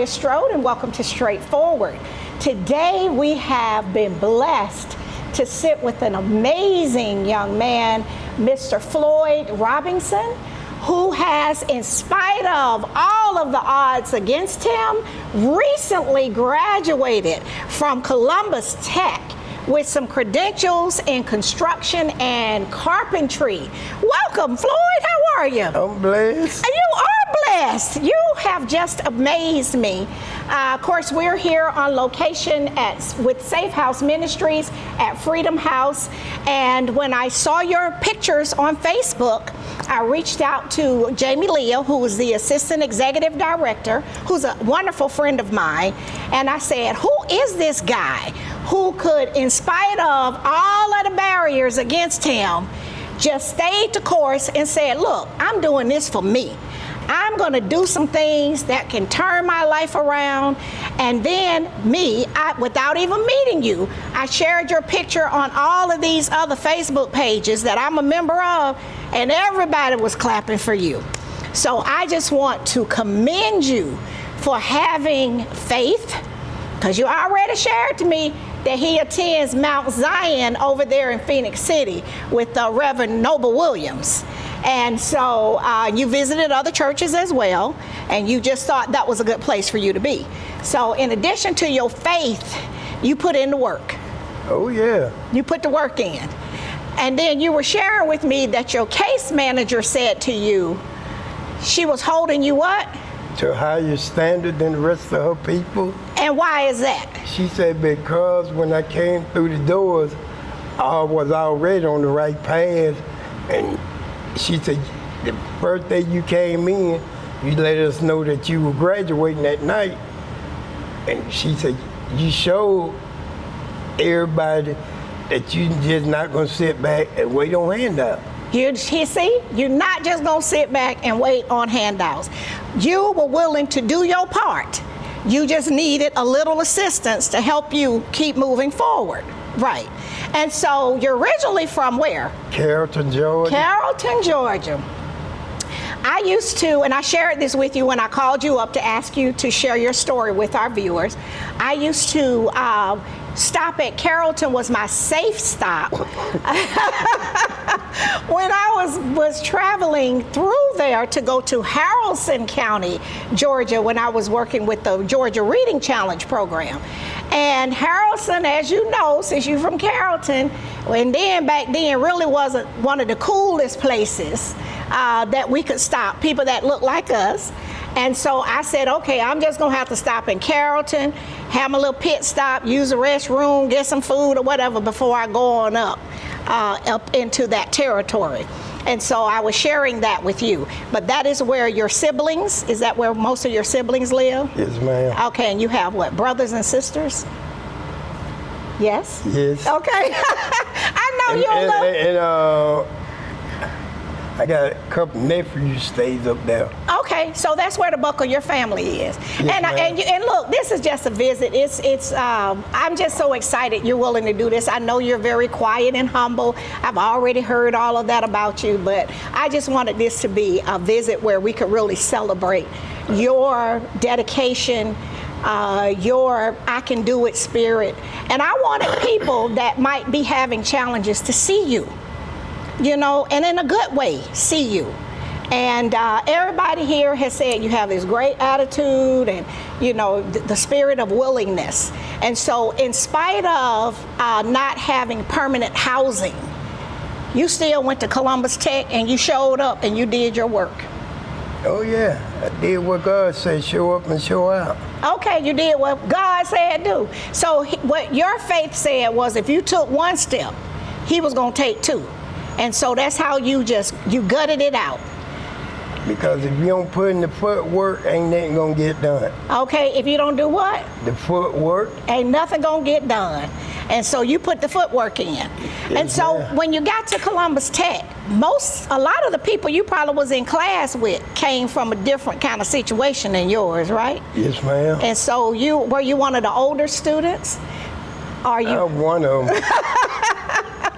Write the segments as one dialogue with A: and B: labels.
A: Gloria Strode, and welcome to Straightforward. Today we have been blessed to sit with an amazing young man, Mr. Floyd Robinson, who has, in spite of all of the odds against him, recently graduated from Columbus Tech with some credentials in construction and carpentry. Welcome, Floyd. How are you?
B: I'm blessed.
A: You are blessed. You have just amazed me. Of course, we're here on location with Safe House Ministries at Freedom House. And when I saw your pictures on Facebook, I reached out to Jamie Leah, who is the Assistant Executive Director, who's a wonderful friend of mine. And I said, who is this guy who could, in spite of all of the barriers against him, just stayed the course and said, look, I'm doing this for me. I'm going to do some things that can turn my life around. And then without even meeting you, I shared your picture on all of these other Facebook pages that I'm a member of, and everybody was clapping for you. So I just want to commend you for having faith, because you already shared to me that he attends Mount Zion over there in Phoenix City with Reverend Noble Williams. And so you visited other churches as well, and you just thought that was a good place for you to be. So in addition to your faith, you put in the work.
B: Oh, yeah.
A: You put the work in. And then you were sharing with me that your case manager said to you, she was holding you what?
B: To a higher standard than the rest of her people.
A: And why is that?
B: She said because when I came through the doors, I was already on the right path. And she said, the first day you came in, you let us know that you were graduating that night. And she said, you showed everybody that you just not gonna sit back and wait on handouts.
A: You see, you're not just gonna sit back and wait on handouts. You were willing to do your part. You just needed a little assistance to help you keep moving forward. Right. And so you're originally from where?
B: Carrollton, Georgia.
A: Carrollton, Georgia. I used to, and I shared this with you when I called you up to ask you to share your story with our viewers. I used to stop at Carrollton, was my safe stop. When I was traveling through there to go to Haralson County, Georgia, when I was working with the Georgia Reading Challenge program. And Haralson, as you know, since you're from Carrollton, and then back then really wasn't one of the coolest places that we could stop people that look like us. And so I said, okay, I'm just gonna have to stop in Carrollton, have my little pit stop, use the restroom, get some food or whatever before I go on up into that territory. And so I was sharing that with you. But that is where your siblings, is that where most of your siblings live?
B: Yes, ma'am.
A: Okay, and you have what, brothers and sisters? Yes?
B: Yes.
A: Okay. I know you're
B: I got a couple nephews stays up there.
A: Okay, so that's where the bulk of your family is.
B: Yes,
A: and look, this is just a visit. I'm just so excited you're willing to do this. I know you're very quiet and humble. I've already heard all of that about you, but I just wanted this to be a visit where we could really celebrate your dedication, your I can do it spirit. And I wanted people that might be having challenges to see you. You know, and in a good way, see you. And everybody here has said you have this great attitude and, you know, the spirit of willingness. And so in spite of not having permanent housing, you still went to Columbus Tech and you showed up and you did your work.
B: Oh, yeah. I did what God said, show up and show out.
A: Okay, you did what God said do. So what your faith said was if you took one step, he was going to take two. And so that's how you gutted it out.
B: Because if you don't put in the footwork, ain't nothing gonna get done.
A: Okay, if you don't do what?
B: The footwork.
A: Ain't nothing gonna get done. And so you put the footwork in.
B: Yes,
A: and so
B: ma'am.
A: when you got to Columbus Tech, a lot of the people you probably was in class with came from a different kind of situation than yours, right?
B: Yes, ma'am.
A: And so were you one of the older students? Are you?
B: I'm one of them.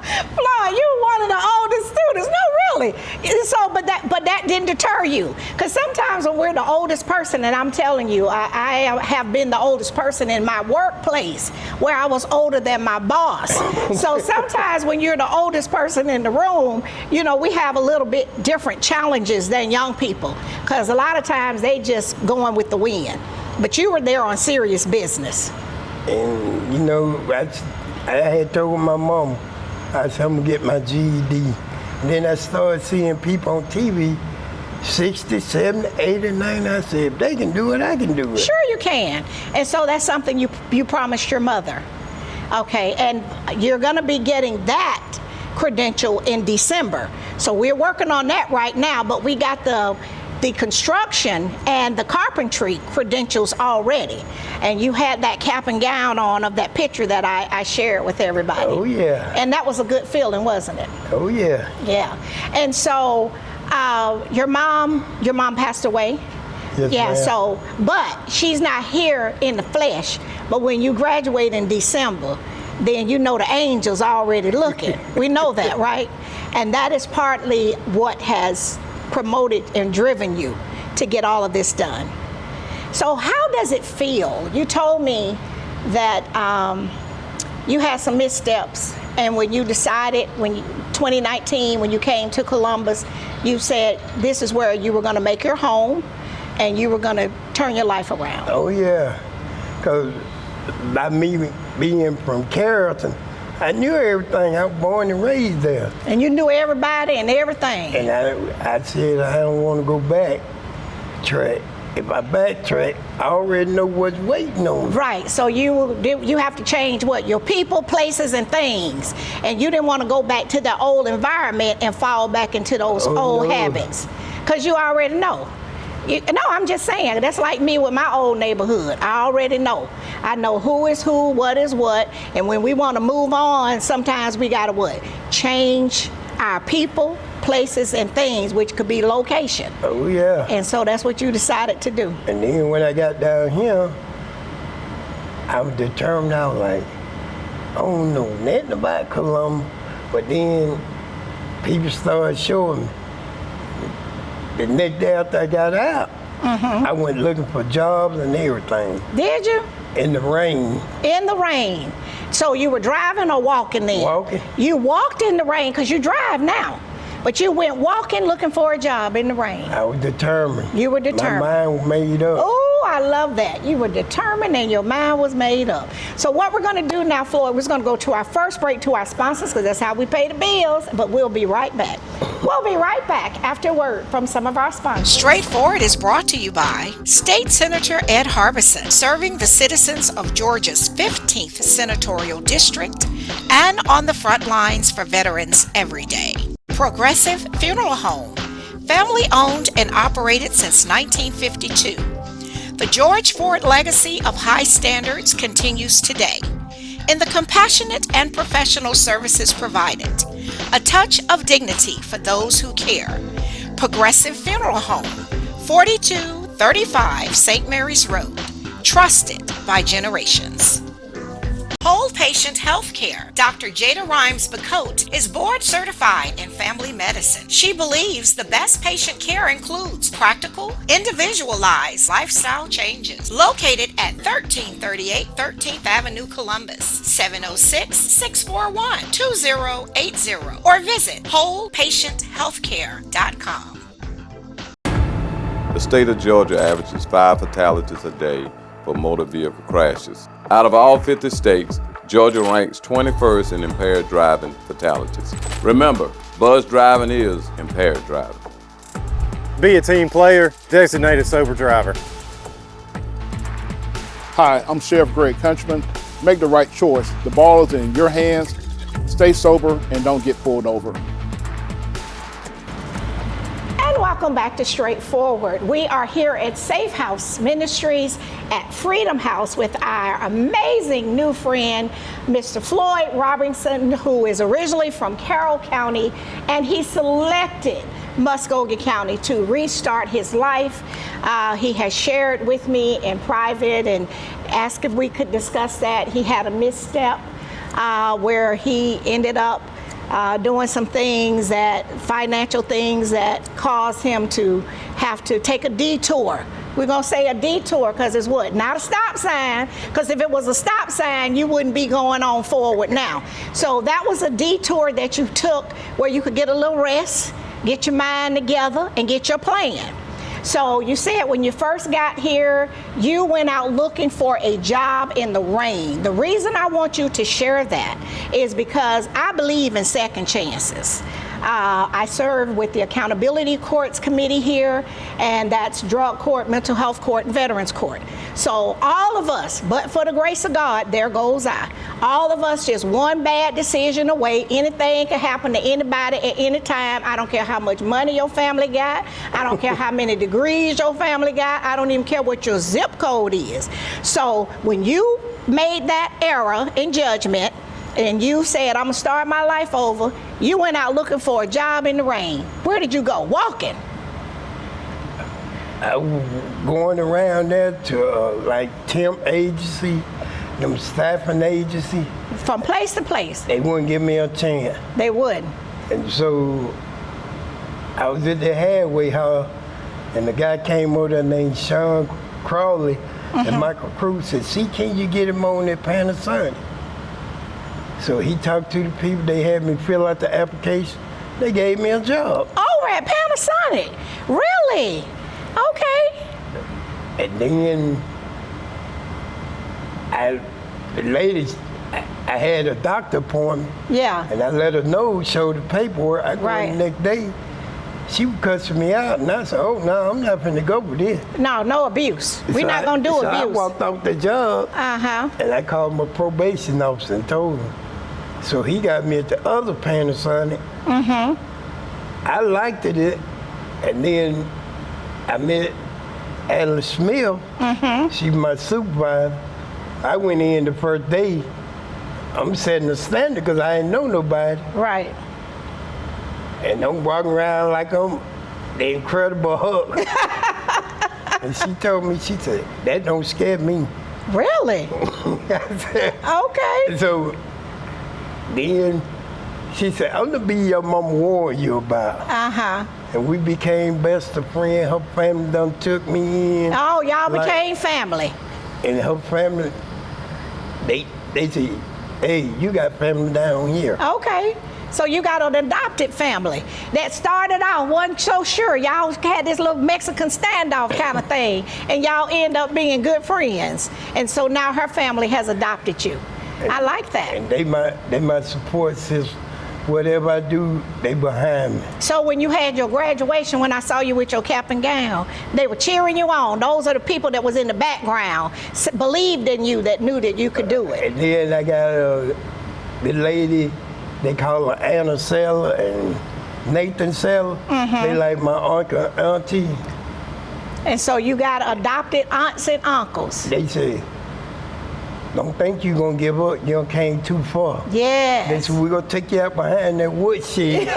A: Floyd, you were one of the oldest students. No, really. So, but that didn't deter you. Because sometimes when we're the oldest person, and I'm telling you, I have been the oldest person in my workplace where I was older than my boss. So sometimes when you're the oldest person in the room, you know, we have a little bit different challenges than young people. Because a lot of times they just going with the wind. But you were there on serious business.
B: And, you know, I had told my mom, I said, I'm going to get my GED. And then I started seeing people on TV, 60, 70, 80, 90. I said, if they can do it, I can do it.
A: Sure you can. And so that's something you promised your mother. Okay, and you're going to be getting that credential in December. So we're working on that right now, but we got the construction and the carpentry credentials already. And you had that cap and gown on of that picture that I shared with everybody.
B: Oh, yeah.
A: And that was a good feeling, wasn't it?
B: Oh, yeah.
A: Yeah. And so your mom passed away.
B: Yes,
A: Yeah,
B: ma'am.
A: so, but she's not here in the flesh. But when you graduate in December, then you know the angels already looking. We know that, right? And that is partly what has promoted and driven you to get all of this done. So how does it feel? You told me that you had some missteps, and when you decided, 2019, when you came to Columbus, you said this is where you were going to make your home and you were going to turn your life around.
B: Oh, yeah. Because by me being from Carrollton, I knew everything. I was born and raised there.
A: And you knew everybody and everything.
B: And I said, I don't want to go back track. If I backtrack, I already know what's waiting on me.
A: Right, so you have to change what? Your people, places, and things. And you didn't want to go back to the old environment and fall back into those old habits. Because you already know. No, I'm just saying, that's like me with my old neighborhood. I already know. I know who is who, what is what, and when we want to move on, sometimes we got to what? Change our people, places, and things, which could be location.
B: Oh, yeah.
A: And so that's what you decided to do.
B: And then when I got down here, I was determined. I was like, I don't know nothing about Columbus, but then people started showing me. The next day after I got out, I went looking for jobs and everything.
A: Did you?
B: In the rain.
A: In the rain. So you were driving or walking then?
B: Walking.
A: You walked in the rain because you drive now. But you went walking looking for a job in the rain.
B: I was determined.
A: You were determined.
B: My mind was made up.
A: Oh, I love that. You were determined and your mind was made up. So what we're going to do now, Floyd, we're going to go to our first break to our sponsors because that's how we pay the bills. But we'll be right back. We'll be right back after word from some of our sponsors.
C: Straightforward is brought to you by State Senator Ed Harbison, serving the citizens of Georgia's 15th Senatorial District and on the front lines for veterans every day. Progressive Funeral Home, family owned and operated since 1952. The George Ford legacy of high standards continues today in the compassionate and professional services provided. A touch of dignity for those who care. Progressive Funeral Home, 4235 St. Mary's Road, trusted by generations. Whole Patient Healthcare. Dr. Jada Rimes-Bacote is board certified in family medicine. She believes the best patient care includes practical, individualized lifestyle changes. Located at 1338 13th Avenue, Columbus, 706-641-2080, or visit wholepatienthealthcare.com.
D: The state of Georgia averages 5 fatalities a day for motor vehicle crashes. Out of all 50 states, Georgia ranks 21st in impaired driving fatalities. Remember, buzz driving is impaired driving.
E: Be a team player, designated sober driver.
F: Hi, I'm Sheriff Greg Countryman. Make the right choice. The ball is in your hands. Stay sober and don't get pulled over.
A: And welcome back to Straightforward. We are here at Safe House Ministries at Freedom House with our amazing new friend, Mr. Floyd Robinson, who is originally from Carroll County, and he selected Muskogee County to restart his life. He has shared with me in private and asked if we could discuss that. He had a misstep where he ended up doing some things financial things that caused him to have to take a detour. We're going to say a detour because it's what? Not a stop sign, because if it was a stop sign, you wouldn't be going on forward now. So that was a detour that you took where you could get a little rest, get your mind together, and get your plan. So you said when you first got here, you went out looking for a job in the rain. The reason I want you to share that is because I believe in second chances. I serve with the Accountability Courts Committee here, and that's Drug Court, Mental Health Court, and Veterans Court. So all of us, but for the grace of God, there goes I. All of us just one bad decision away. Anything can happen to anybody at any time. I don't care how much money your family got. I don't care how many degrees your family got. I don't even care what your zip code is. So when you made that error in judgment, and you said, I'm gonna start my life over, you went out looking for a job in the rain. Where did you go? Walking?
B: I was going around there to like temp agency, them staffing agency.
A: From place to place?
B: They wouldn't give me a chance.
A: They wouldn't?
B: And so I was at the halfway house, and the guy came over there named Sean Crawley, and Michael Cruz said, see, can you get him on that Panasonic? So he talked to the people, they had me fill out the application, they gave me a job.
A: Oh, at Panasonic, really? Okay.
B: And then the lady, I had a doctor appointment.
A: Yeah.
B: And I let her know, show the paperwork. I go
A: Right.
B: in the next day, she was cussing me out, and I said, oh, no, I'm not finna go with this.
A: No abuse. We're not gonna do
B: so
A: abuse.
B: I walked off the job, and I called my probation officer and told him. So he got me at the other Panasonic. I liked it, and then I met Alice Smith. She was my supervisor. I went in the first day. I'm setting the standard because I didn't know nobody.
A: Right.
B: And I'm walking around like I'm the Incredible Hulk. And she told me, she said, that don't scare me.
A: Really?
B: I said,
A: Okay.
B: so then she said, I'm gonna be your mama warn you about. And we became best of friends. Her family done took me in.
A: Oh, y'all
B: Like-
A: became family.
B: And her family, they said, hey, you got family down here.
A: Okay. So you got an adopted family that started out, wasn't so sure. Y'all had this little Mexican standoff kind of thing, and y'all end up being good friends. And so now her family has adopted you. I like that.
B: And they my support system. Whatever I do, they behind me.
A: So when you had your graduation, when I saw you with your cap and gown, they were cheering you on. Those are the people that was in the background, believed in you, that knew that you could do it.
B: And then I got the lady, they call her Anna Seller and Nathan Seller. They like my uncle and auntie.
A: And so you got adopted aunts and uncles.
B: They say, don't think you're gonna give up, you done came too far.
A: Yes.
B: They said, we're gonna take you out behind that woodshed.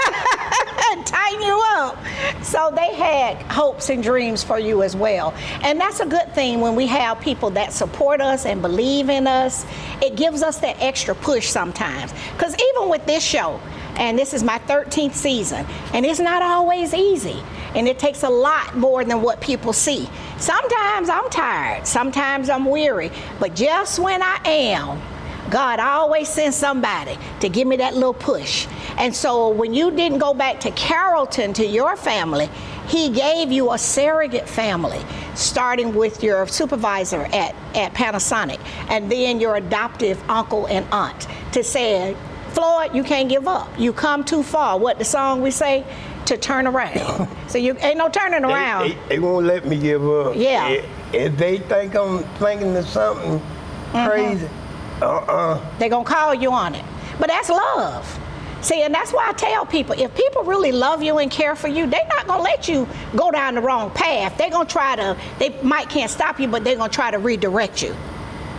A: Tighten you up. So they had hopes and dreams for you as well. And that's a good thing when we have people that support us and believe in us. It gives us that extra push sometimes. Because even with this show, and this is my 13th season, and it's not always easy. And it takes a lot more than what people see. Sometimes I'm tired, sometimes I'm weary, but just when I am, God always sends somebody to give me that little push. And so when you didn't go back to Carrollton, to your family, he gave you a surrogate family, starting with your supervisor at Panasonic, and then your adoptive uncle and aunt, to say, Floyd, you can't give up. You come too far. What the song we say? To turn around. So you ain't no turning around.
B: They won't let me give up.
A: Yeah.
B: If they think I'm thinking of something crazy,
A: They're gonna call you on it. But that's love. See, and that's why I tell people, if people really love you and care for you, they're not gonna let you go down the wrong path. They're gonna try to, they might can't stop you, but they're gonna try to redirect you.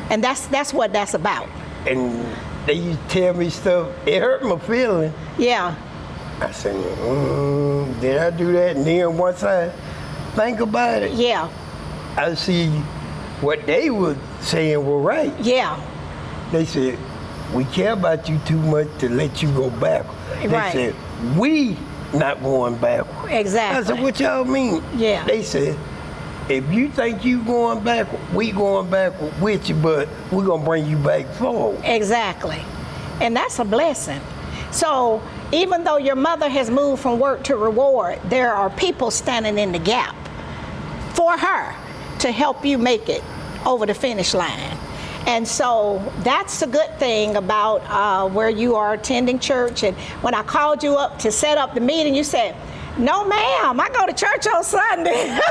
A: And that's what that's about.
B: and they used to tell me stuff, it hurt my feeling.
A: Yeah.
B: I said, did I do that? And then once I think about it,
A: Yeah.
B: I see what they were saying were right.
A: Yeah.
B: They said, we care about you too much to let you go back. They
A: Right.
B: said, we not going backward.
A: Exactly.
B: I said, what y'all mean?
A: Yeah.
B: They said, if you think you going backward, we going backward with you, but we're going to bring you back forward.
A: Exactly. And that's a blessing. So even though your mother has moved from work to reward, there are people standing in the gap for her to help you make it over the finish line. And so that's the good thing about where you are attending church. And when I called you up to set up the meeting, you said, no, ma'am, I go to church on Sunday. And so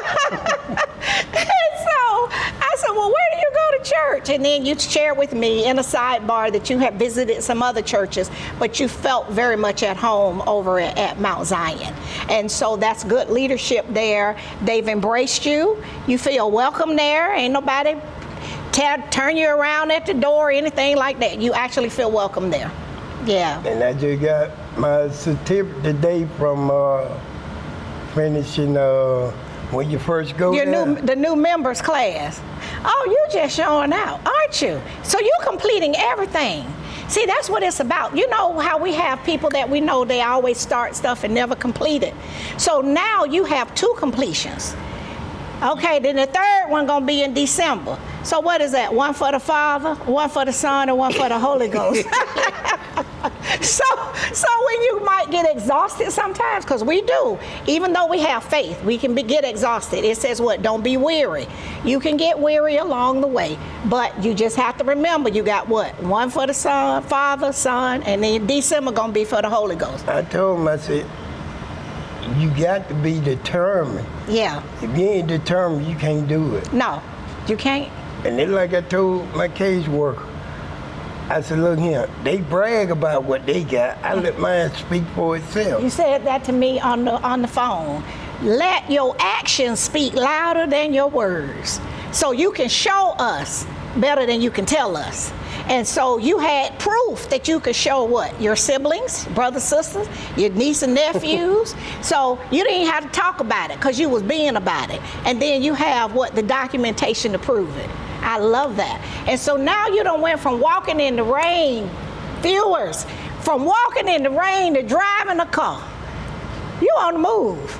A: I said, well, where do you go to church? And then you shared with me in a sidebar that you had visited some other churches, but you felt very much at home over at Mount Zion. And so that's good leadership there. They've embraced you. You feel welcome there. Ain't nobody turn you around at the door or anything like that. You actually feel welcome there. Yeah.
B: And I just got my certificate today from finishing when you first go there.
A: The new members class. Oh, you just showing out, aren't you? So you completing everything. See, that's what it's about. You know how we have people that we know they always start stuff and never complete it. So now you have 2 completions. Okay, then the third one gonna be in December. So what is that? 1 for the Father, 1 for the Son, and 1 for the Holy Ghost. So when you might get exhausted sometimes, because we do, even though we have faith, we can get exhausted. It says what? Don't be weary. You can get weary along the way, but you just have to remember you got what? 1 for the Son, Father, Son, and then December gonna be for the Holy Ghost.
B: I told him, I said, you got to be determined.
A: Yeah.
B: If you ain't determined, you can't do it.
A: No, you can't.
B: And then like I told my caseworker, I said, look here, they brag about what they got. I let mine speak for itself.
A: You said that to me on the phone. Let your actions speak louder than your words. So you can show us better than you can tell us. And so you had proof that you could show what? Your siblings, brothers, sisters, your niece and nephews. So you didn't have to talk about it because you was being about it. And then you have what? The documentation to prove it. I love that. And so now you done went from walking in the rain, viewers, from walking in the rain to driving a car. You on the move.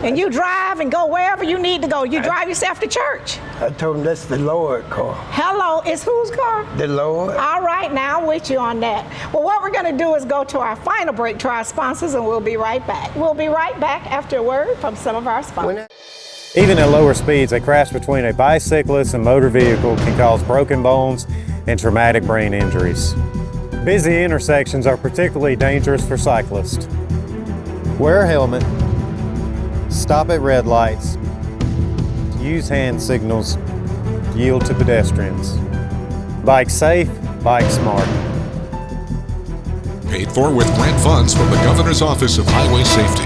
A: And you drive and go wherever you need to go. You drive yourself to church.
B: I told him that's the Lord car.
A: Hello, it's whose car?
B: The Lord.
A: All right, now I'm with you on that. Well, what we're going to do is go to our final break to our sponsors, and we'll be right back. We'll be right back after a word from some of our sponsors.
E: Even at lower speeds, a crash between a bicyclist and motor vehicle can cause broken bones and traumatic brain injuries. Busy intersections are particularly dangerous for cyclists. Wear a helmet, stop at red lights, use hand signals, yield to pedestrians. Bike safe, bike smart.
G: Paid for with grant funds from the Governor's Office of Highway Safety.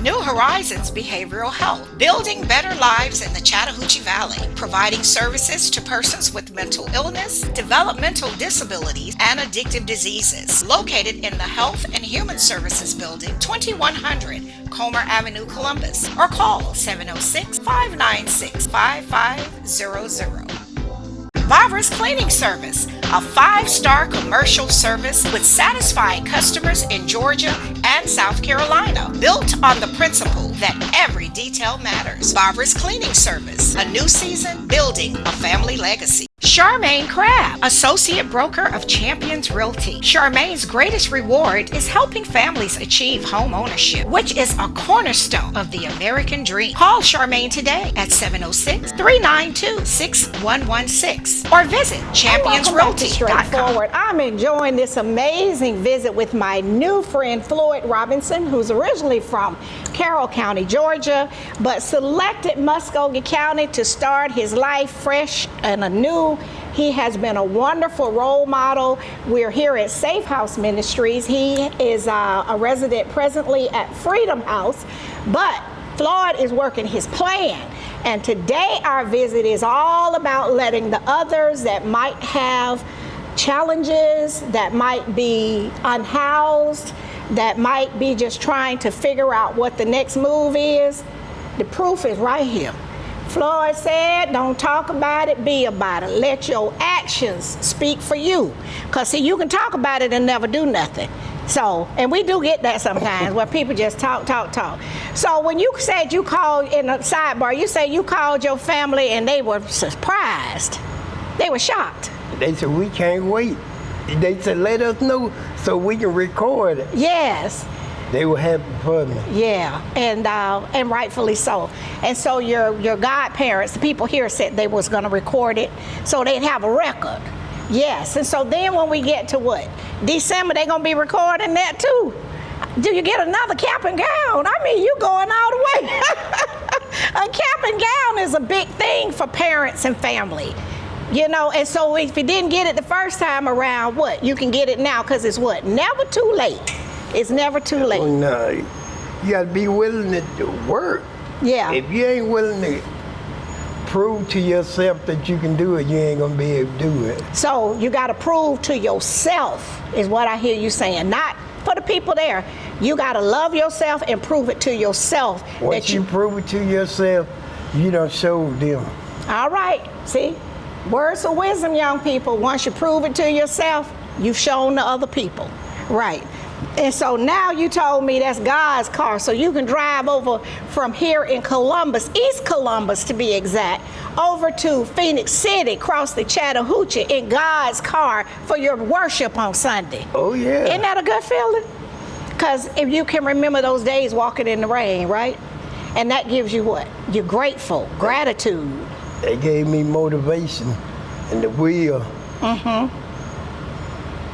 C: New Horizons Behavioral Health, building better lives in the Chattahoochee Valley, providing services to persons with mental illness, developmental disabilities, and addictive diseases. Located in the Health and Human Services Building, 2100 Comer Avenue, Columbus, or call 706-596-5500. Barbara's Cleaning Service, a 5-star commercial service with satisfied customers in Georgia and South Carolina, built on the principle that every detail matters. Barbara's Cleaning Service, a new season building a family legacy. Charmaine Crabb, Associate Broker of Champions Realty. Charmaine's greatest reward is helping families achieve home ownership, which is a cornerstone of the American dream. Call Charmaine today at 706-392-6116 or visit championsrealty.com.
A: I'm enjoying this amazing visit with my new friend Floyd Robinson, who's originally from Carroll County, Georgia, but selected Muskogee County to start his life fresh and anew. He has been a wonderful role model. We're here at Safe House Ministries. He is a resident presently at Freedom House, but Floyd is working his plan. And today our visit is all about letting the others that might have challenges, that might be unhoused, that might be just trying to figure out what the next move is. The proof is right here. Floyd said, don't talk about it, be about it. Let your actions actions speak for you. Because, see, you can talk about it and never do nothing. So, and we do get that sometimes where people just talk. So when you said you called in a sidebar, you said you called your family and they were surprised. They were shocked.
B: They said, we can't wait. They said, let us know so we can record it.
A: Yes.
B: They were happy for me.
A: Yeah, and rightfully so. And so your godparents, the people here, said they was going to record it so they'd have a record. Yes, and so then when we get to what? December, they're going to be recording that too. Do you get another cap and gown? I mean, you going all the way. A cap and gown is a big thing for parents and family. You know, and so if you didn't get it the first time around, what? You can get it now because it's what? Never too late. It's never too late.
B: Oh, no, you got to be willing to work.
A: Yeah.
B: If you ain't willing to prove to yourself that you can do it, you ain't gonna be able to do it.
A: So you got to prove to yourself, is what I hear you saying. Not for the people there. You got to love yourself and prove it to yourself.
B: Once you prove it to yourself, you done showed them.
A: All right. See, words of wisdom, young people. Once you prove it to yourself, you've shown the other people. Right. And so now you told me that's God's car, so you can drive over from here in Columbus, East Columbus to be exact, over to Phoenix City, cross the Chattahoochee in God's car for your worship on Sunday.
B: Oh, yeah.
A: Isn't that a good feeling? Because if you can remember those days walking in the rain, right? And that gives you what? You're grateful, gratitude.
B: They gave me motivation and the will.
A: Mm-hmm.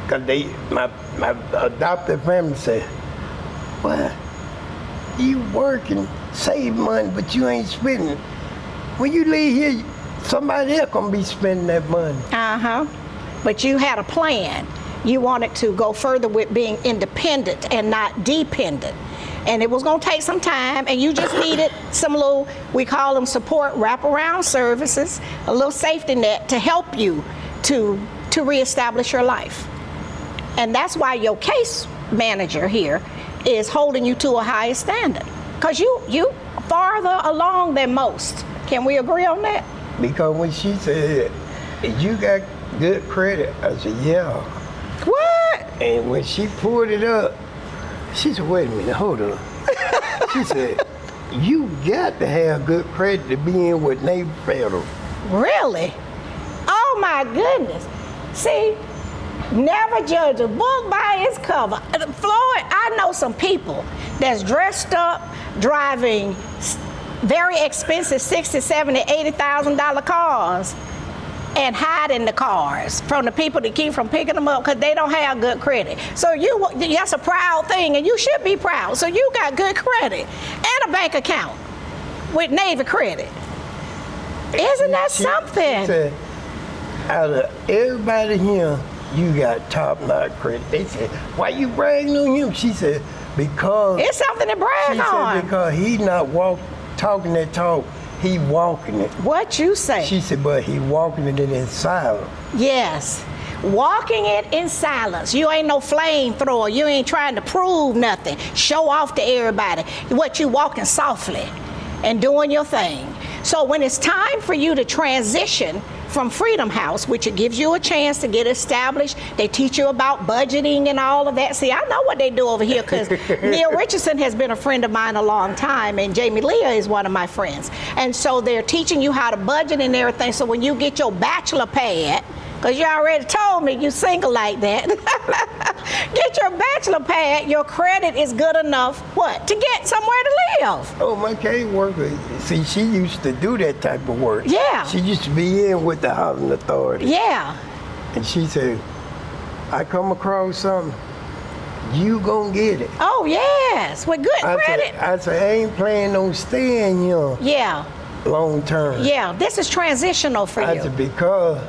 B: Because my adopted family said, well, you working, save money, but you ain't spending. When you leave here, somebody else gonna be spending that money.
A: Uh-huh. But you had a plan. You wanted to go further with being independent and not dependent. And it was gonna take some time, and you just needed some little, we call them support wraparound services, a little safety net to help you to reestablish your life. And that's why your case manager here is holding you to a higher standard. Because you farther along than most. Can we agree on that?
B: Because when she said, you got good credit, I said, yeah.
A: What?
B: And when she pulled it up, she said, wait a minute, hold on. She said, you got to have good credit to be in with Navy Federal.
A: Really? Oh my goodness. See, never judge a book by its cover. Floyd, I know some people that's dressed up, driving very expensive $60,000, $70,000, $80,000 cars and hiding the cars from the people that keep from picking them up because they don't have good credit. So that's a proud thing, and you should be proud. So you got good credit and a bank account with Navy credit. Isn't that something?
B: She said, out of everybody here, you got top-notch credit. They said, why you bragging on him? She said, because...
A: It's something to brag on.
B: She said, because he not talking that talk, he walking it.
A: What you say?
B: She said, but he walking it in silence.
A: Yes. Walking it in silence. You ain't no flamethrower. You ain't trying to prove nothing. Show off to everybody. What you walking softly and doing your thing. So when it's time for you to transition from Freedom House, which it gives you a chance to get established. They teach you about budgeting and all of that. See, I know what they do over here because Neil Richardson has been a friend of mine a long time, and Jamie Leah is one of my friends. And so they're teaching you how to budget and everything. So when you get your bachelor pad, because you already told me you single like that. Get your bachelor pad, your credit is good enough, what? To get somewhere to live.
B: Oh, my caseworker, see, she used to do that type of work.
A: Yeah.
B: She used to be in with the housing authority.
A: Yeah.
B: And she said, I come across something, you gonna get it.
A: Oh, yes, with good credit.
B: I said, I ain't planning on staying here.
A: Yeah.
B: Long term.
A: Yeah, this is transitional for
B: I
A: you.
B: said, because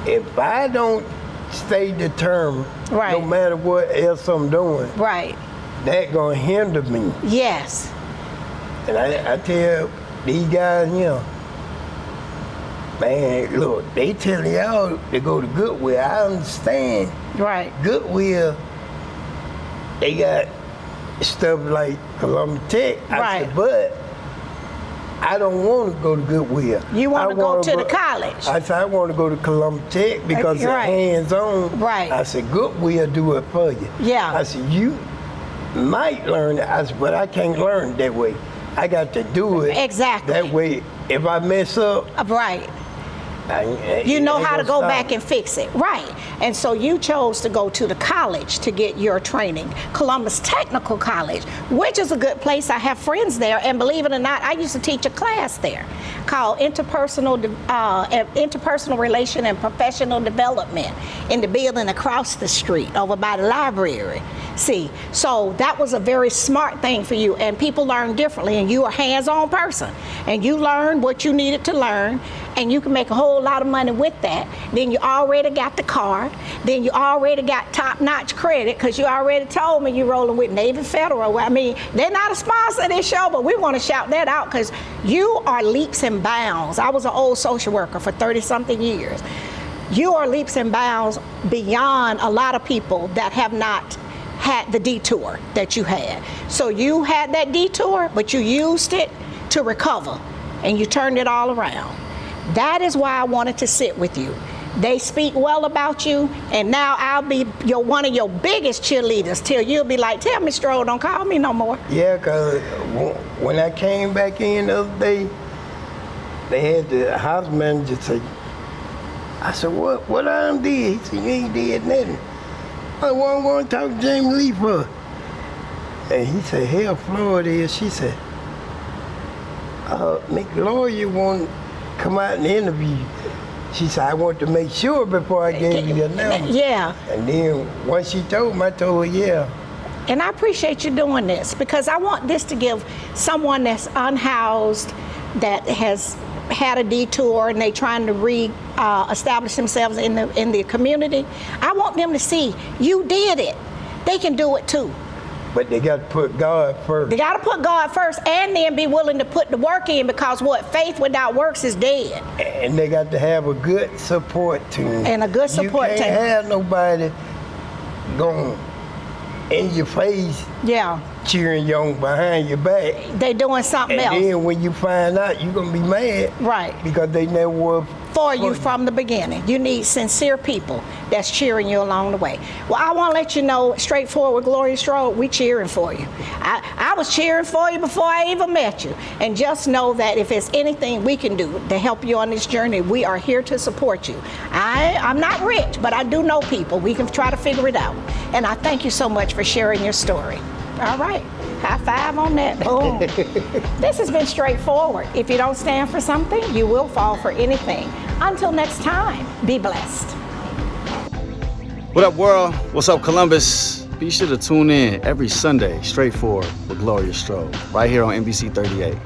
B: if I don't stay determined,
A: right,
B: no matter what else I'm doing,
A: right,
B: that gonna hinder me.
A: Yes.
B: And I tell these guys here, man, look, they tell y'all to go to Goodwill. I understand.
A: Right.
B: Goodwill, they got stuff like Columbia Tech. I
A: Right.
B: said, but I don't want to go to Goodwill.
A: You want to go
B: wanna
A: to the college.
B: I said, I want to go to Columbia Tech because it's
A: Right.
B: hands-on.
A: Right.
B: I said, Goodwill do it for you.
A: Yeah.
B: I said, you might learn it. I said, but I can't learn it that way. I got to do it.
A: Exactly.
B: That way, if I mess up,
A: Right.
B: you
A: You know how to go back and fix it. Right. And so you chose to go to the college to get your training, Columbus Technical College, which is a good place. I have friends there. And believe it or not, I used to teach a class there called Interpersonal Relation and Professional Development in the building across the street over by the library. See, so that was a very smart thing for you. And people learn differently. And you are a hands-on person. And you learned what you needed to learn. And you can make a whole lot of money with that. Then you already got the car. Then you already got top-notch credit because you already told me you're rolling with Navy Federal. I mean, they're not a sponsor of this show, but we want to shout that out because you are leaps and bounds. I was an old social worker for 30-something years. You are leaps and bounds beyond a lot of people that have not had the detour that you had. So you had that detour, but you used it to recover, and you turned it all around. That is why I wanted to sit with you. They speak well about you, and now I'll be one of your biggest cheerleaders till you'll be like, tell me, Strode, don't call me no more.
B: Yeah, because when I came back in the other day, they had the house manager say, I said, what I done did? He said, you ain't did nothing. I wasn't going to talk to Jamie Lee for. And he said, hell, Floyd is. She said, Miss Gloria won't come out and interview you. She said, I want to make sure before I gave you your number.
A: Yeah.
B: And then once she told me, I told her, yeah.
A: And I appreciate you doing this because I want this to give someone that's unhoused, that has had a detour and they trying to establish themselves in the community. I want them to see you did it. They can do it too.
B: But they got to put God first.
A: They got to put God first and then be willing to put the work in because faith without works is dead.
B: And they got to have a good support team.
A: And a good support team.
B: You can't have nobody going in your face, cheering you on behind your back.
A: They doing something else.
B: And then when you find out, you're going to be mad.
A: Right.
B: Because they never were
A: for you from the beginning. You need sincere people that's cheering you along the way. Well, I want to let you know, straightforward, Gloria Strode, we cheering for you. I was cheering for you before I even met you. And just know that if there's anything we can do to help you on this journey, we are here to support you. I'm not rich, but I do know people. We can try to figure it out. And I thank you so much for sharing your story. All right. High five on that. Boom. This has been straightforward. If you don't stand for something, you will fall for anything. Until next time, be blessed.
H: What up, world? What's up, Columbus? Be sure to tune in every Sunday, Straightforward with Gloria Strode, right here on NBC 38.